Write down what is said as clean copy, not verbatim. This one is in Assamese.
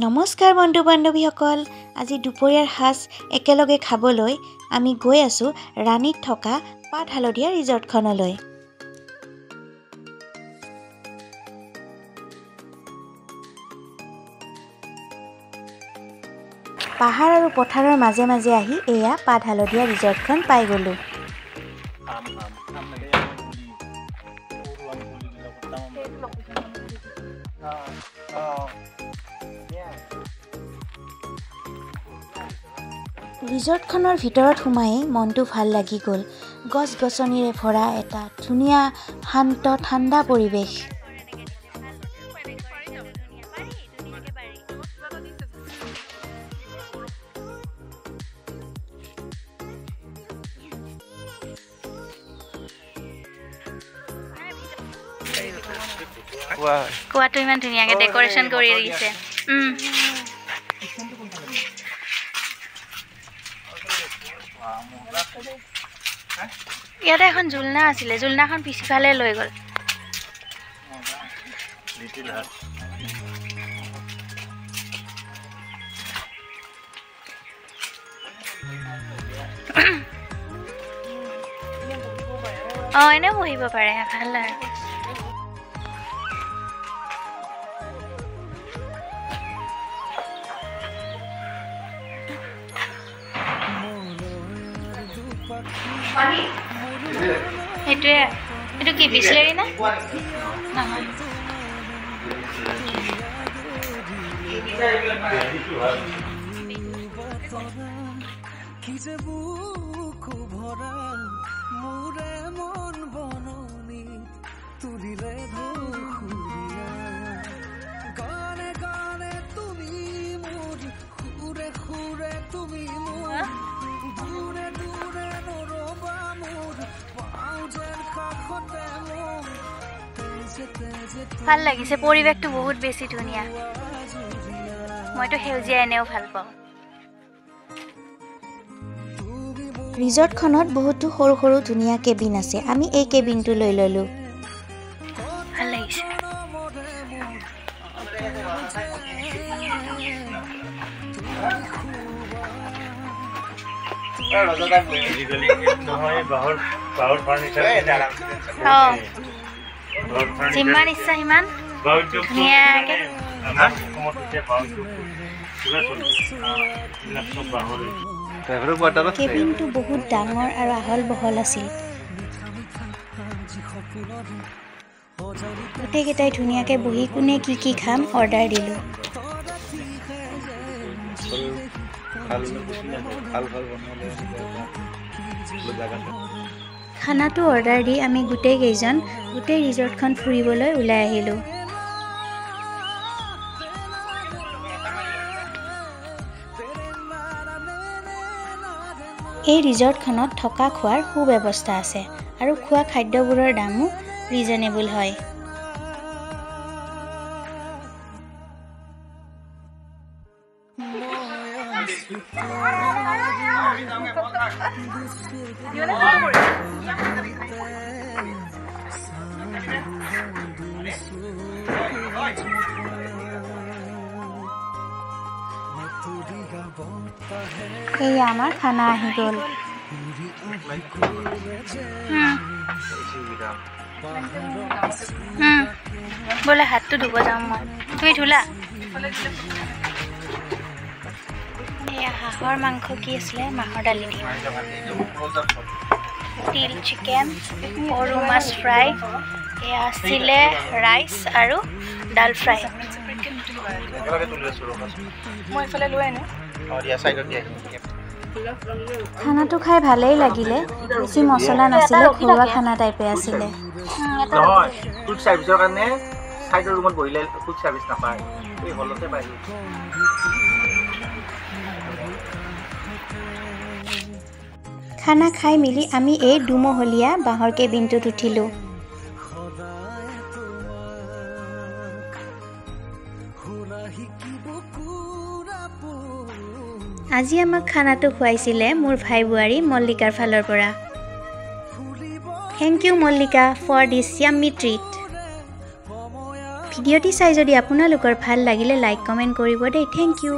নমস্কাৰ বন্ধু বান্ধৱীসকল, আজি দুপৰীয়াৰ সাজ একেলগে খাবলৈ আমি গৈ আছোঁ ৰাণীত থকা পাট হালধীয়া ৰিজৰ্টখনলৈ। পাহাৰ আৰু পথাৰৰ মাজে মাজে আহি এয়া পাট হালধীয়া ৰিজৰ্টখন পাই গ'লোঁ। ৰিজৰ্টখনৰ ভিতৰত সোমাই মনটো ভাল লাগি গ'ল। গছ গছনিৰে ভৰা এটা ধুনীয়া শান্ত ঠাণ্ডা পৰিৱেশ। কোৱাটো ইমান ধুনীয়াকে ডেকৰেশ্যন কৰি দিছে। ইয়াতে এখন ঝুলনা আছিলে, ঝুলনাখন পিছফালে লৈ গ'ল। এনে বহিব পাৰে, ভাল আৰু। সেইটোৱে, এইটো কি বিচলেৰি না? নহয়। ভাল লাগিছে, পৰিৱেশটো বহুত বেছি ধুনীয়া। মইতো সেউজীয়া এনেও ভাল পাওঁ। ৰিজৰ্টখনত বহুতো সৰু সৰু ধুনীয়া কেবিন আছে। আমি এই কেবিনটো লৈ ল'লোঁ। ভাল লাগিছে। যিমান ইচ্ছা সিমান ধুনীয়াকে। কেবিনটো বহুত ডাঙৰ আৰু আহল বহল আছিল। গোটেইকেইটাই ধুনীয়াকে বহি কোনে কি কি খাম অৰ্ডাৰ দিলোঁ। খানাটো অৰ্ডাৰ দি আমি গোটেই ৰিজৰ্টখন ফুৰিবলৈ ওলাই আহিলোঁ। এই ৰিজৰ্টখনত থকা খোৱাৰ সুব্যৱস্থা আছে আৰু খোৱা খাদ্যবোৰৰ দামো ৰিজনেবল হয়। এয়া আমাৰ খানা আহি গ'ল। বোলে হাতটো ধুব যাম মই, তুমি ধুলা? এয়া হাঁহৰ মাংস কি আছিলে, মাহৰ দালি দি, তিল চিকেন, সৰু মাছ ফ্ৰাই, এয়া আছিলে ৰাইচ আৰু ডাল ফ্ৰাই। মই এইফালে লৈ আনো। খানাটো খাই ভালেই লাগিলে। বেছি মছলা নাছিলে, ঘৰুৱা খানা টাইপে আছিলে। খানা খাই মেলি আমি এই দুমহলীয়া বাঁহৰ কেবিনটোত উঠিলোঁ। আজি আমাক খানাটো খুৱাইছিলে মোৰ ভাই বোৱাৰী মল্লিকাৰ ফালৰ পৰা। Thank you Mallika for this yummy treat. ভিডিঅ'টি চাই যদি আপোনালোকৰ ভাল লাগিলে লাইক কমেণ্ট কৰিব দেই। Thank U.